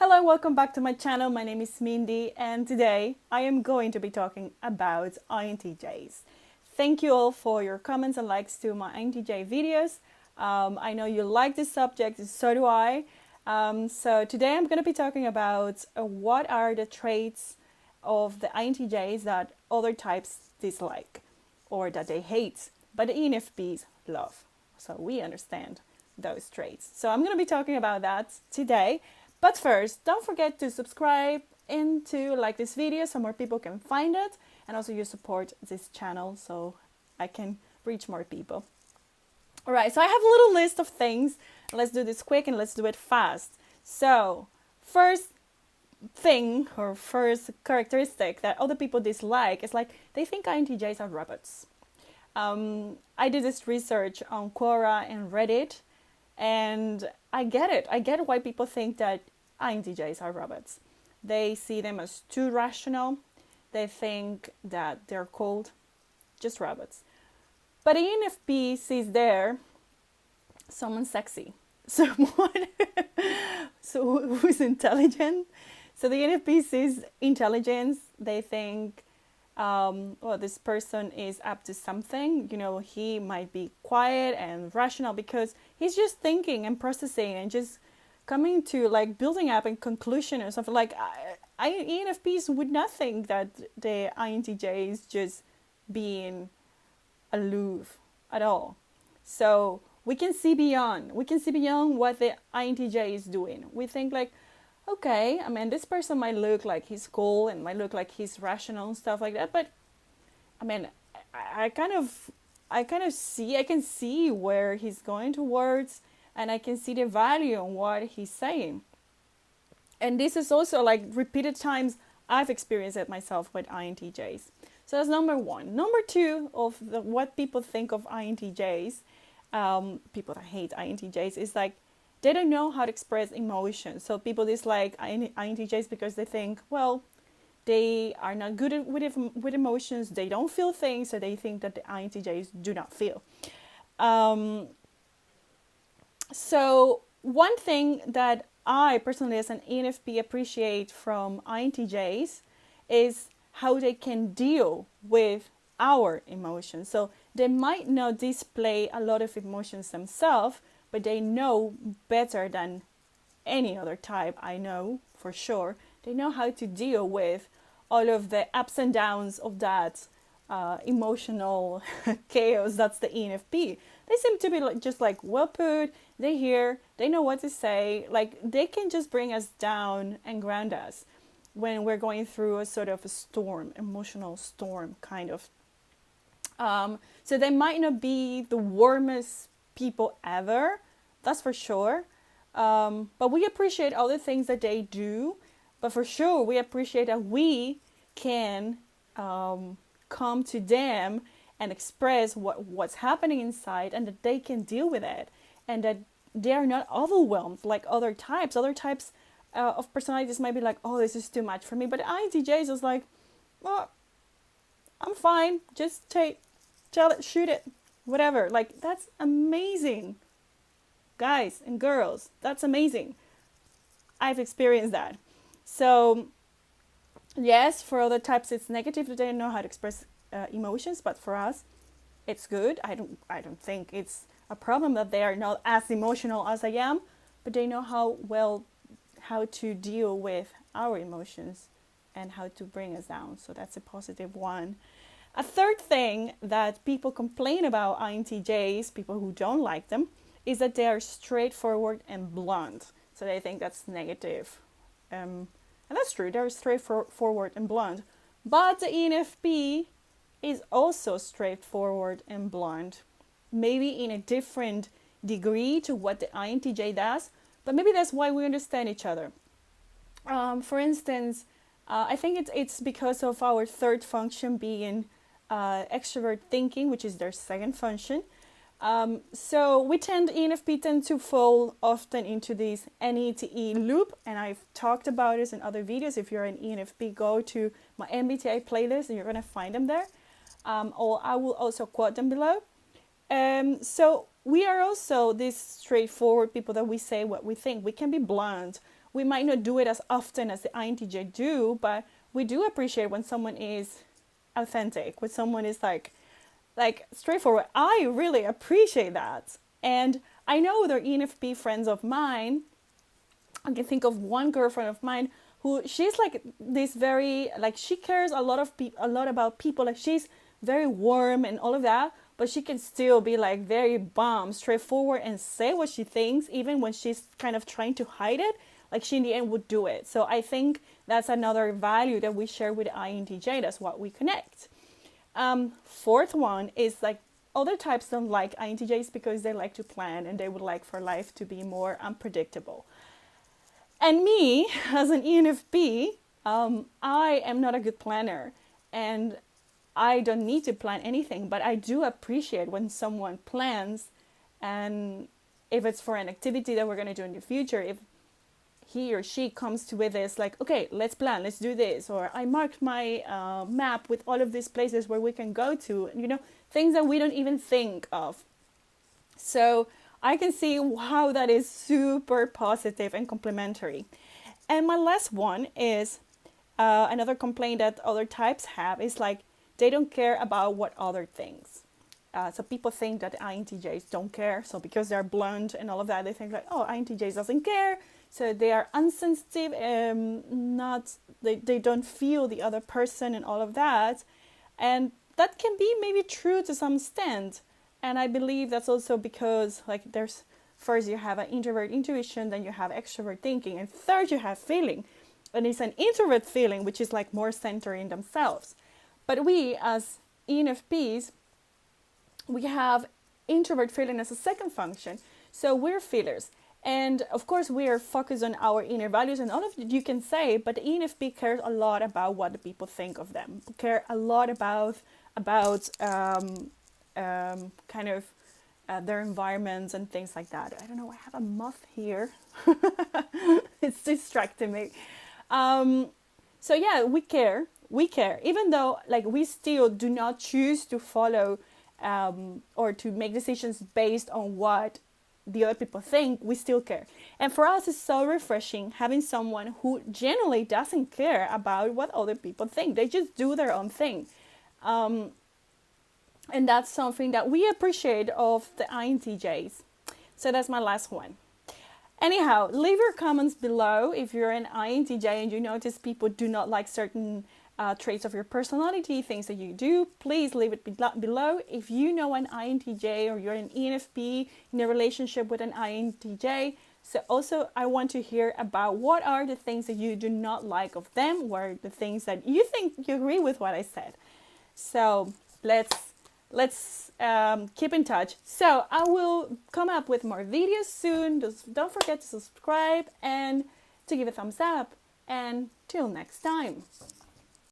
Hello, welcome back to my channel. My name is Mindy, and today I am going to be talking about INTJs. Thank you all for your comments and likes to my INTJ videos. I know you like this subject, and so do I. So today I'm going to be talking about what are the traits of the INTJs that other types dislike or that they hate, but the ENFPs love. So we understand those traits. So I'm going to be talking about that today. But first, don't forget to subscribe and to like this video so more people can find it. And also you support this channel so I can reach more people. Alright, so I have a little list of things. Let's do this quick and let's do it fast. So, first thing or first characteristic that other people dislike is like they think INTJs are robots. I did this research on Quora and Reddit, and I get it. I get why people think that INTJs are robots. They see them as too rational. They think that they're called just robots. But an ENFP sees there someone sexy, someone who's intelligent. So the ENFP sees intelligence. They think, well, this person is up to something. You know, he might be quiet and rational because he's just thinking and processing and just coming to like building up a conclusion or something. Like ENFPs would not think that the INTJ is just being aloof at all. So we can see beyond. We can see beyond what the INTJ is doing. We think like, okay, I mean, this person might look like he's cool and might look like he's rational and stuff like that, but I mean, I can see where he's going towards, and I can see the value in what he's saying. And this is also like repeated times I've experienced it myself with INTJs. So that's number one. Number two of what people think of INTJs, people that hate INTJs, is like they don't know how to express emotions. So people dislike INTJs because they think, well, they are not good with emotions. They don't feel things, so they think that the INTJs do not feel. So one thing that I personally as an ENFP appreciate from INTJs is how they can deal with our emotions. So they might not display a lot of emotions themselves, but they know better than any other type I know for sure. They know how to deal with all of the ups and downs of that emotional chaos that's the ENFP. They seem to be just well put. They hear, they know what to say. Like they can just bring us down and ground us when we're going through a sort of a storm, emotional storm kind of. So they might not be the warmest people ever, that's for sure. But we appreciate all the things that they do. But for sure, we appreciate that we can come to them and express what's happening inside, and that they can deal with it, and that they are not overwhelmed like other types. Other types of personalities might be like, oh, this is too much for me. But INTJs is like, well, I'm fine. Just tell it, shoot it, whatever. Like, that's amazing. Guys and girls, that's amazing. I've experienced that. So, yes, for other types it's negative that they don't know how to express emotions, but for us, it's good. I don't think it's a problem that they are not as emotional as I am, but they know how to deal with our emotions and how to bring us down. So that's a positive one. A third thing that people complain about INTJs, people who don't like them, is that they are straightforward and blunt. So they think that's negative. And that's true, they're straightforward and blunt. But the ENFP is also straightforward and blunt. Maybe in a different degree to what the INTJ does, but maybe that's why we understand each other. For instance, I think it's because of our third function being extrovert thinking, which is their second function. So ENFP tend to fall often into this NE to E loop, and I've talked about this in other videos. If you're an ENFP, go to my MBTI playlist and you're going to find them there. Or I will also quote them below. So we are also these straightforward people that we say what we think. We can be blunt. we might not do it as often as the INTJ do, but we do appreciate when someone is authentic, when someone is like straightforward. I really appreciate that. And I know there are ENFP friends of mine. I can think of one girlfriend of mine who she's like this very, like, she cares a lot about people. Like, she's very warm and all of that, but she can still be like very bomb, straightforward, and say what she thinks, even when she's kind of trying to hide it. Like, she in the end would do it. So I think that's another value that we share with INTJ. That's what we connect. Fourth one is like, other types don't like INTJs because they like to plan and they would like for life to be more unpredictable. And me, as an ENFP, I am not a good planner, and I don't need to plan anything, but I do appreciate when someone plans, and if it's for an activity that we're going to do in the future, if he or she comes to with this, like, okay, let's plan, let's do this, or I marked my map with all of these places where we can go to, things that we don't even think of. So I can see how that is super positive and complementary. And my last one is another complaint that other types have is like, they don't care about what other things. So people think that INTJs don't care. So because they're blunt and all of that, they think like, oh, INTJs doesn't care. So they are insensitive, they don't feel the other person and all of that. And that can be maybe true to some extent. And I believe that's also because, like, there's, first you have an introvert intuition, then you have extrovert thinking, and third you have feeling. And it's an introvert feeling, which is like more centered in themselves. But we as ENFPs, we have introvert feeling as a second function. So we're feelers. And of course we are focused on our inner values and all of it you can say, but the ENFP cares a lot about what the people think of them. Care a lot about kind of their environments and things like that. I don't know, I have a moth here. It's distracting me. So yeah, we care, even though like we still do not choose to follow or to make decisions based on what the other people think. We still care. And for us, it's so refreshing having someone who genuinely doesn't care about what other people think. They just do their own thing. And that's something that we appreciate of the INTJs. So that's my last one. Anyhow, leave your comments below if you're an INTJ and you notice people do not like certain traits of your personality, things that you do. Please leave it below. If you know an INTJ or you're an ENFP in a relationship with an INTJ, so also I want to hear about what are the things that you do not like of them, what are the things that you think you agree with what I said. So let's keep in touch. So I will come up with more videos soon. Just don't forget to subscribe and to give a thumbs up. And till next time.